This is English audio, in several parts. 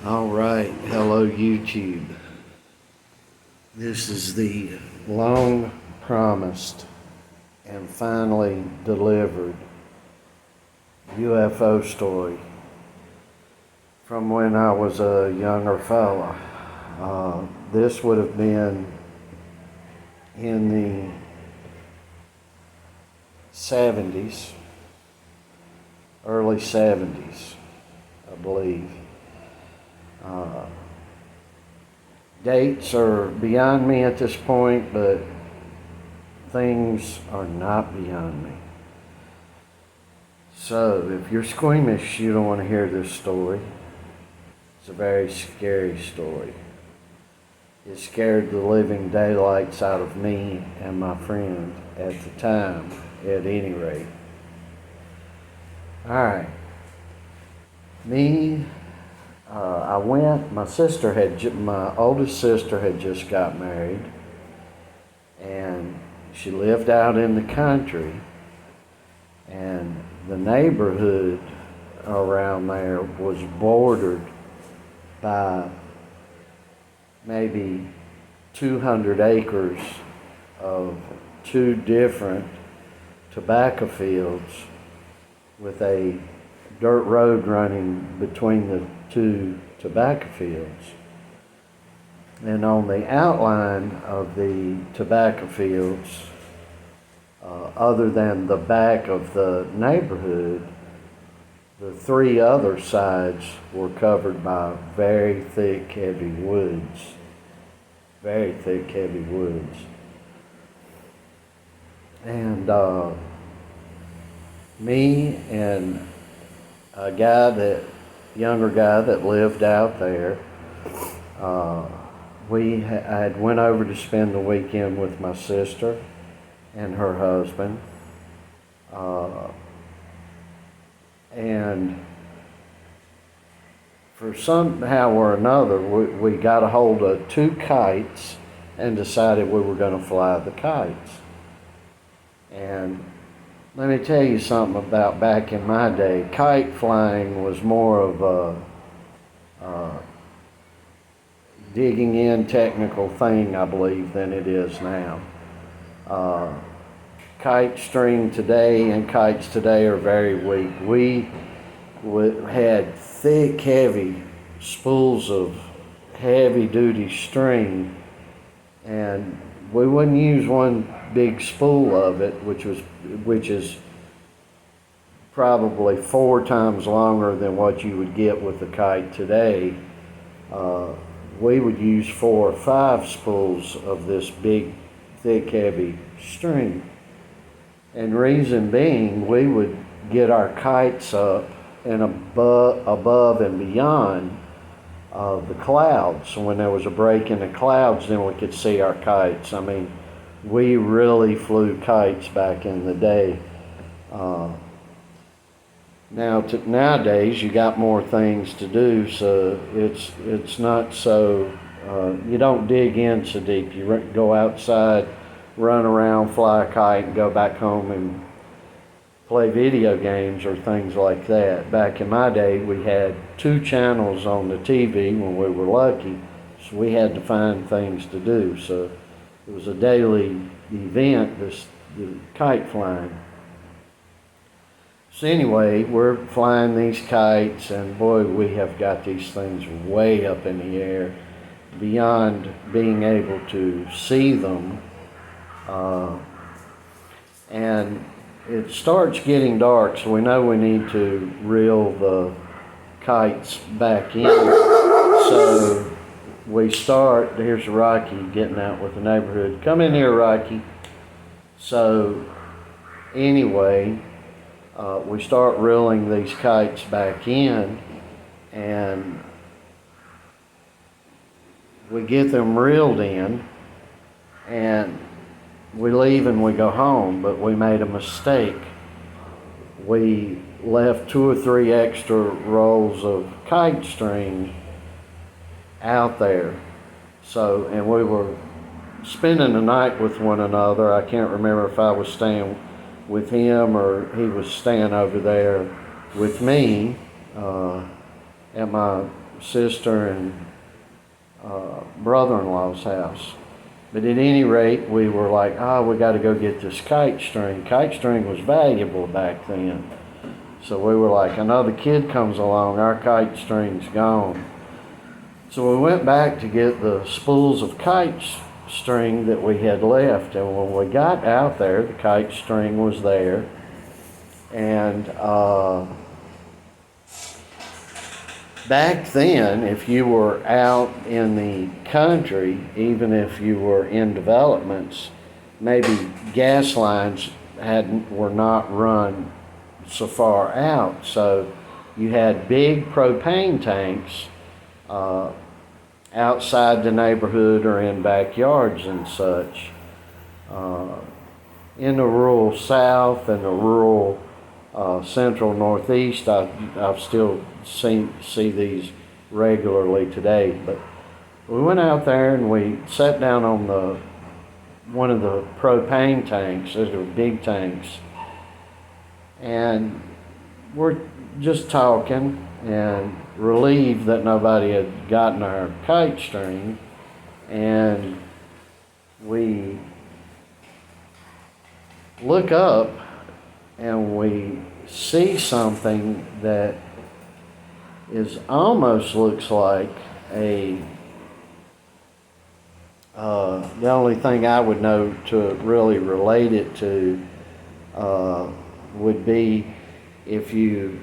All right, hello YouTube. This is the long promised and finally delivered UFO story from when I was a younger fella. This would have been in the 70s, early 70s, I believe. Dates are beyond me at this point, but things are not beyond me. So, if you're squeamish, you don't want to hear this story. It's a very scary story. It scared the living daylights out of me and my friend at the time, at any rate. Alright. My oldest sister had just got married, and she lived out in the country, and the neighborhood around there was bordered by maybe 200 acres of two different tobacco fields with a dirt road running between the two tobacco fields. And on the outline of the tobacco fields, other than the back of the neighborhood, the three other sides were covered by very thick, heavy woods. Very thick, heavy woods. And me and a younger guy that lived out there, I had went over to spend the weekend with my sister and her husband, and for somehow or another we got a hold of two kites and decided we were going to fly the kites. And let me tell you something about back in my day. Kite flying was more of a digging in technical thing, I believe, than it is now. Kite string today and kites today are very weak. We had thick, heavy spools of heavy-duty string, and we wouldn't use one big spool of it, which is probably 4 times longer than what you would get with a kite today. We would use 4 or 5 spools of this big, thick, heavy string. And reason being, we would get our kites up and above and beyond the clouds. So when there was a break in the clouds, then we could see our kites. I mean, we really flew kites back in the day. Nowadays, you got more things to do, so it's not so, you don't dig in so deep. You go outside, run around, fly a kite, and go back home and play video games or things like that. Back in my day, we had 2 channels on the TV when we were lucky, so we had to find things to do. So it was a daily event, the kite flying. So anyway, we're flying these kites, and boy, we have got these things way up in the air, beyond being able to see them. And it starts getting dark, so we know we need to reel the kites back in. So we start, here's Rocky getting out with the neighborhood. Come in here, Rocky. So anyway, we start reeling these kites back in, and we get them reeled in, and we leave and we go home, but we made a mistake. We left 2 or 3 extra rolls of kite string out there. So, and we were spending the night with one another. I can't remember if I was staying with him or he was staying over there with me at my sister and brother-in-law's house. But at any rate, we were like, we got to go get this kite string. Kite string was valuable back then. So we were like, another kid comes along, our kite string's gone. So we went back to get the spools of kite string that we had left. And when we got out there, the kite string was there. And back then, if you were out in the country, even if you were in developments, maybe gas lines were not run so far out. So you had big propane tanks outside the neighborhood or in backyards and such. In the rural South and the rural central Northeast, I've still see these regularly today. But we went out there and we sat down on one of the propane tanks. Those were big tanks, and we're just talking and relieved that nobody had gotten our kite string. And we look up and we see something that almost looks like the only thing I would know to really relate it to would be if you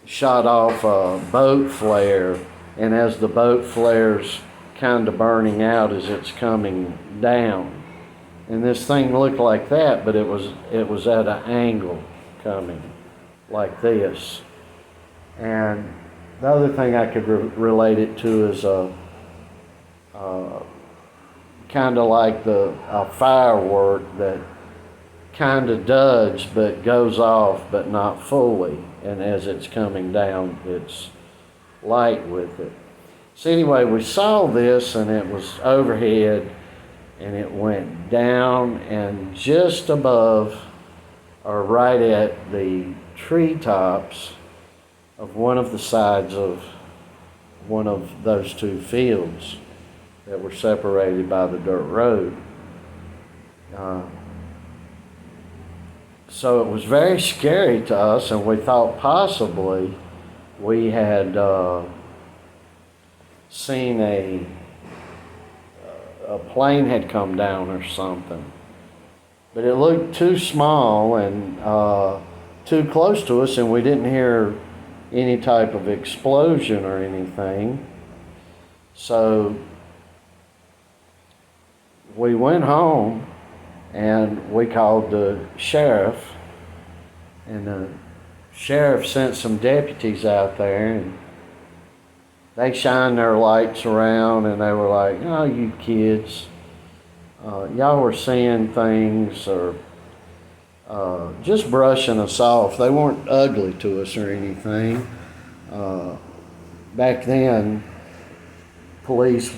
shot off a boat flare, and as the boat flare's kind of burning out as it's coming down. And this thing looked like that, but it was at an angle coming like this. And the other thing I could relate it to is kind of like a firework that kind of does but goes off but not fully. And as it's coming down, it's light with it. So anyway, we saw this, and it was overhead, and it went down and just above or right at the treetops of one of the sides of one of those two fields that were separated by the dirt road. So it was very scary to us, and we thought possibly we had seen a plane had come down or something. But it looked too small and too close to us, and we didn't hear any type of explosion or anything. So we went home and we called the sheriff, and the sheriff sent some deputies out there, and they shined their lights around, and they were like, "Oh, you kids, y'all were seeing things," or just brushing us off. They weren't ugly to us or anything. Back then, police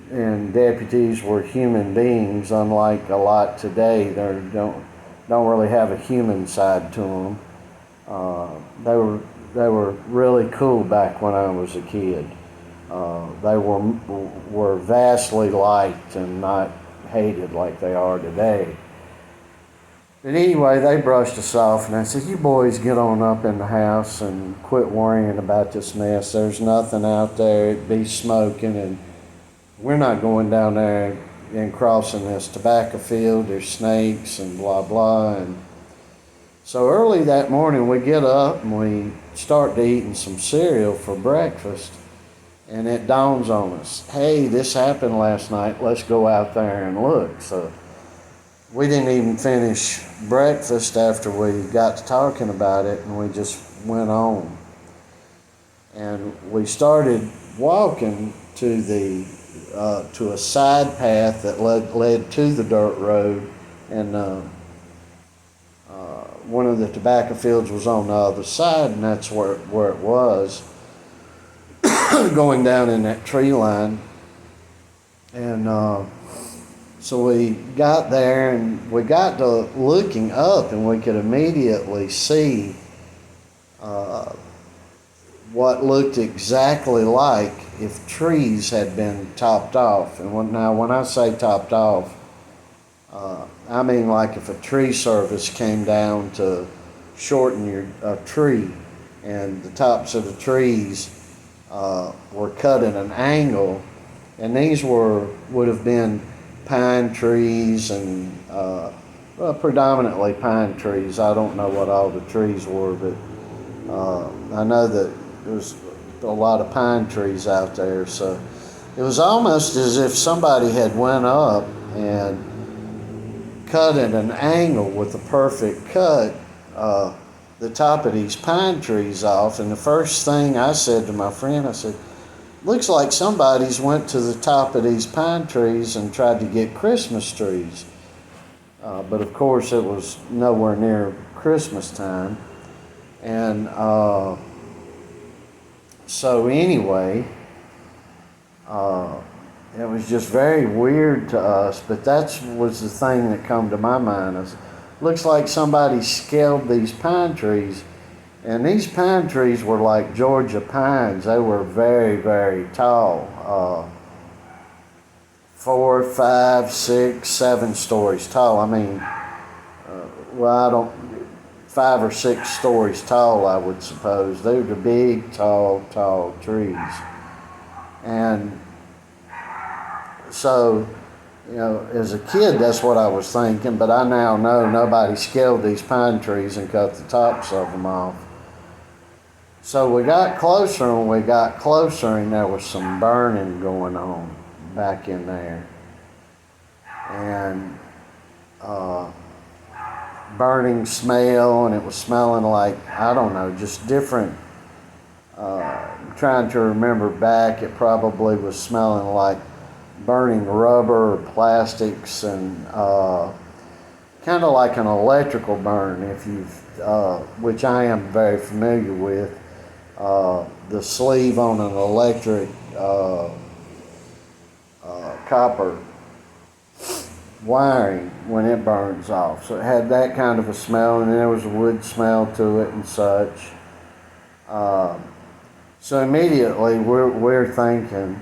and deputies were human beings, unlike a lot today. They don't really have a human side to them. They were really cool back when I was a kid. They were vastly liked and not hated like they are today. But anyway, they brushed us off, and I said, "You boys get on up in the house and quit worrying about this mess. There's nothing out there. It'd be smoking, and we're not going down there and crossing this tobacco field. There's snakes and blah, blah." And so early that morning, we get up and we start to eating some cereal for breakfast. And it dawns on us, hey, this happened last night. Let's go out there and look. So we didn't even finish breakfast after we got to talking about it, and we just went on. And we started walking to a side path that led to the dirt road, and one of the tobacco fields was on the other side, and that's where it was, going down in that tree line. And so we got there, and we got to looking up, and we could immediately see what looked exactly like if trees had been topped off. And when I say topped off, I mean like if a tree service came down to shorten a tree, and the tops of the trees were cut at an angle, and these would have been pine trees and well, predominantly pine trees. I don't know what all the trees were, but I know that there's a lot of pine trees out there. So it was almost as if somebody had went up and cut at an angle with a perfect cut the top of these pine trees off. And the first thing I said to my friend, I said, looks like somebody's went to the top of these pine trees and tried to get Christmas trees. But of course it was nowhere near Christmas time. And so anyway, it was just very weird to us, but that was the thing that come to my mind. Is, looks like somebody scaled these pine trees, and these pine trees were like Georgia pines. They were very, very tall, 4, 5, 6, 7 stories tall. I mean, well, I don't, 5 or 6 stories tall, I would suppose. They were big, tall trees. And so, you know, as a kid, that's what I was thinking, but I now know nobody scaled these pine trees and cut the tops of them off. So we got closer and we got closer, and there was some burning going on back in there. And burning smell, and it was smelling like, I don't know, just different. Trying to remember back, it probably was smelling like burning rubber or plastics, and kind of like an electrical burn, if you've, which I am very familiar with. The sleeve on an electric copper wiring when it burns off. So it had that kind of a smell, and there was a wood smell to it and such. So immediately we're thinking,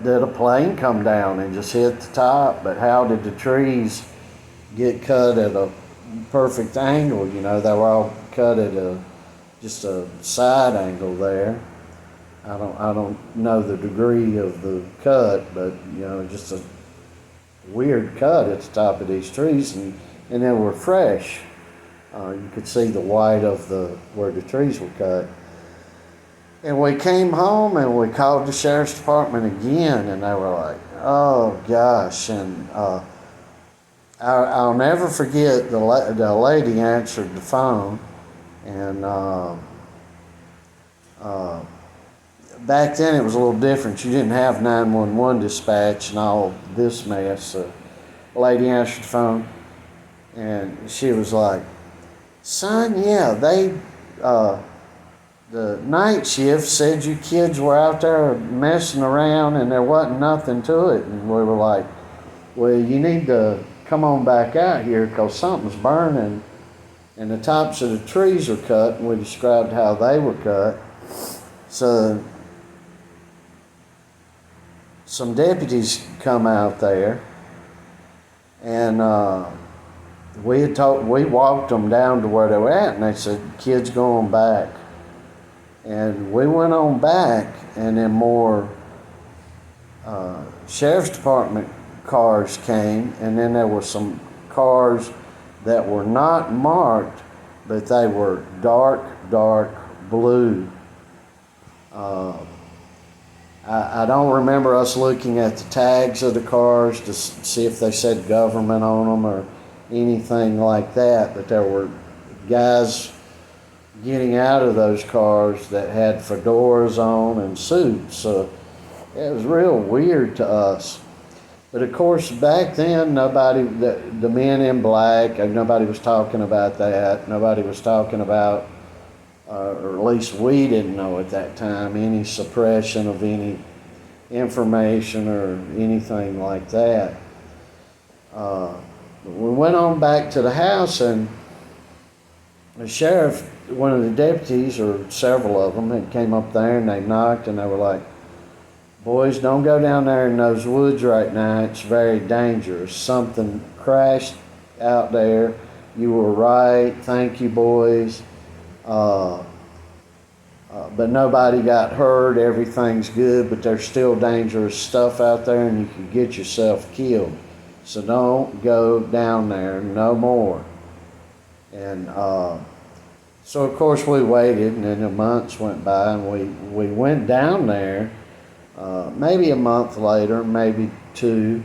did a plane come down and just hit the top? But how did the trees get cut at a perfect angle? You know, they were all cut at just a side angle there. I don't know the degree of the cut, but you know, just a weird cut at the top of these trees, and they were fresh. You could see the white of where the trees were cut. And we came home and we called the sheriff's department again, and they were like, "Oh gosh!" And I'll never forget the lady answered the phone, and back then it was a little different. You didn't have 911 dispatch and all this mess. The lady answered the phone, and she was like, "Son, yeah, they the night shift said you kids were out there messing around and there wasn't nothing to it." And we were like, "Well, you need to come on back out here because something's burning and the tops of the trees are cut." And we described how they were cut. So some deputies come out there, and we walked them down to where they were at, and they said, "Kids, go on back." And we went on back, and then more sheriff's department cars came, and then there were some cars that were not marked, but they were dark blue. I don't remember us looking at the tags of the cars to see if they said government on them or anything like that, but there were guys getting out of those cars that had fedoras on and suits. So it was real weird to us. But of course, back then, the men in black, nobody was talking about that. Nobody was talking about, or at least we didn't know at that time, any suppression of any information or anything like that. We went on back to the house, and the sheriff one of the deputies, or several of them, had came up there and they knocked and they were like, "Boys, don't go down there in those woods right now. It's very dangerous. Something crashed out there. You were right. Thank you, boys. But nobody got hurt. Everything's good, but there's still dangerous stuff out there and you could get yourself killed. So don't go down there no more." And so, of course, we waited, and then the months went by, and we went down there maybe a month later, maybe two.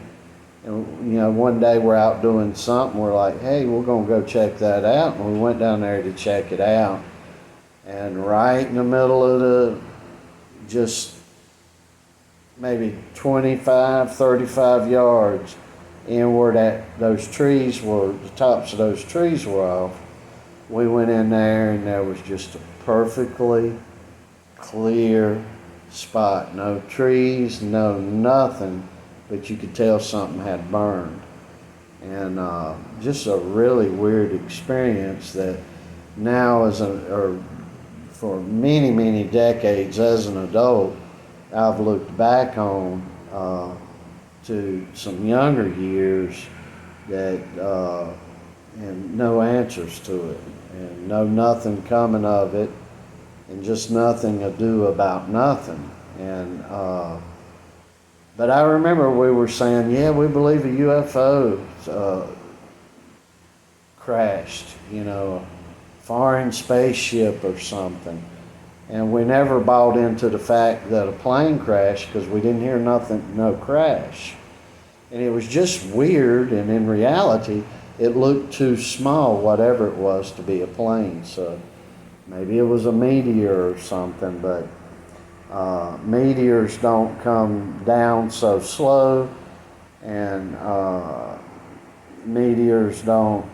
And, you know, one day we're out doing something. We're like, "Hey, we're going to go check that out." And we went down there to check it out. And right in the middle of just maybe 25, 35 yards in where those trees were, the tops of those trees were off, we went in there and there was just a perfectly clear spot. No trees, no nothing, but you could tell something had burned. And just a really weird experience that now or for many, many decades as an adult, I've looked back on to some younger years that and no answers to it, and nothing coming of it, and just nothing ado about nothing. And but I remember we were saying, yeah, we believe a UFO crashed, you know, foreign spaceship or something. And we never bought into the fact that a plane crashed because we didn't hear nothing, no crash. And it was just weird, and in reality, it looked too small, whatever it was, to be a plane. So maybe it was a meteor or something, but meteors don't come down so slow, and meteors don't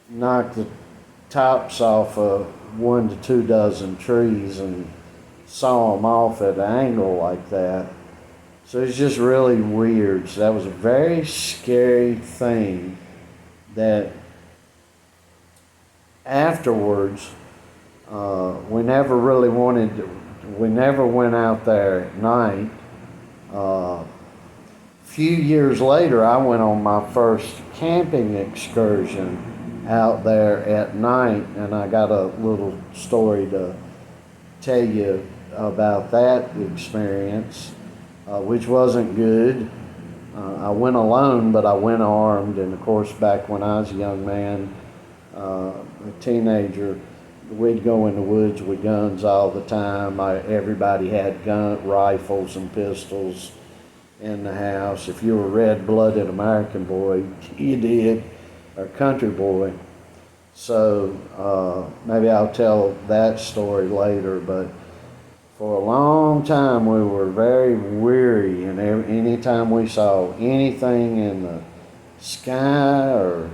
knock the tops off of 1 to 2 dozen trees and saw them off at an angle like that. So it's just really weird. So that was a very scary thing that afterwards we never really we never went out there at night. Few years later, I went on my first camping excursion out there at night, and I got a little story to tell you about that experience, which wasn't good. I went alone, but I went armed, and of course back when I was a young man, a teenager, we'd go in the woods with guns all the time. Everybody had rifles and pistols in the house. If you were a red-blooded American boy, you did, or country boy. So maybe I'll tell that story later, but for a long time we were very weary, and anytime we saw anything in the sky or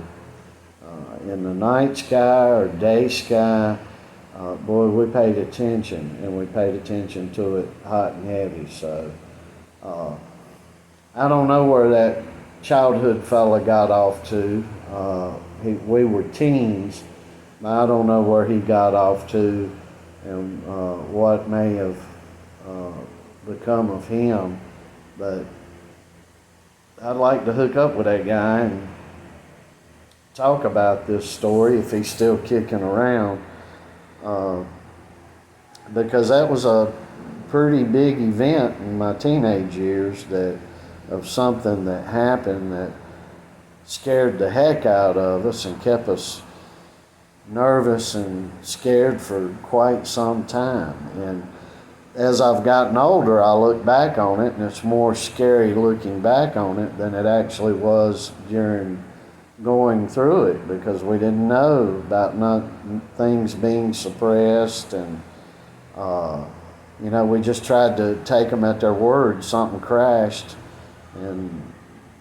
in the night sky or day sky, boy, we paid attention, and we paid attention to it hot and heavy. So I don't know where that childhood fella got off to. We were teens. I don't know where he got off to, and what may have become of him, but I'd like to hook up with that guy and talk about this story if he's still kicking around, because that was a pretty big event in my teenage years, of something that happened that scared the heck out of us and kept us nervous and scared for quite some time. And as I've gotten older, I look back on it, and it's more scary looking back on it than it actually was during going through it, because we didn't know about things being suppressed, and you know, we just tried to take them at their word. Something crashed and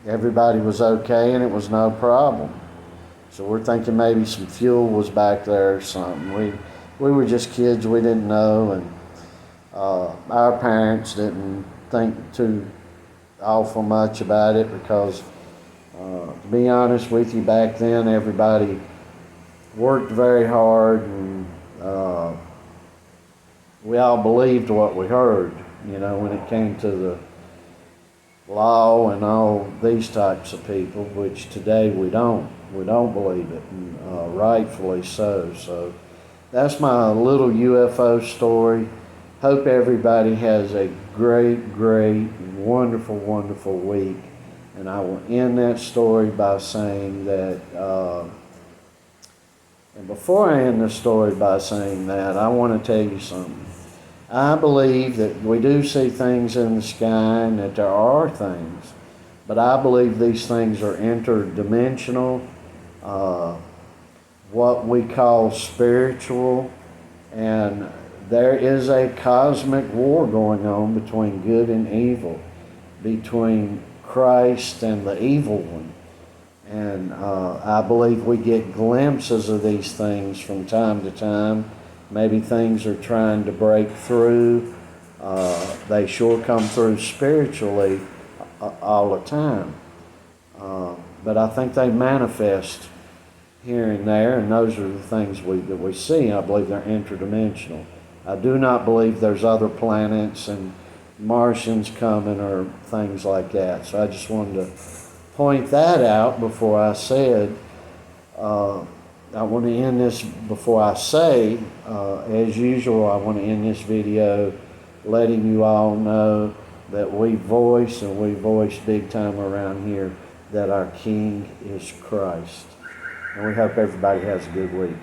everybody was okay, and it was no problem. So we're thinking maybe some fuel was back there or something. We were just kids, we didn't know, and our parents didn't think too awful much about it, because to be honest with you, back then everybody worked very hard, and we all believed what we heard, when it came to the law and all these types of people, which today we don't. We don't believe it, and rightfully so. So that's my little UFO story. Hope everybody has a great, great, wonderful, wonderful week. And I will end that story by saying that, and before I end the story by saying that, I want to tell you something. I believe that we do see things in the sky and that there are things, but I believe these things are interdimensional, what we call spiritual, and there is a cosmic war going on between good and evil, between Christ and the evil one. And I believe we get glimpses of these things from time to time. Maybe things are trying to break through. They sure come through spiritually all the time. But I think they manifest here and there, and those are the things that we see. I believe they're interdimensional. I do not believe there's other planets and Martians coming or things like that. So I just wanted to point that out before I said, I want to end this before I say, as usual, I want to end this video letting you all know that we voice big time around here, that our King is Christ. And we hope everybody has a good week.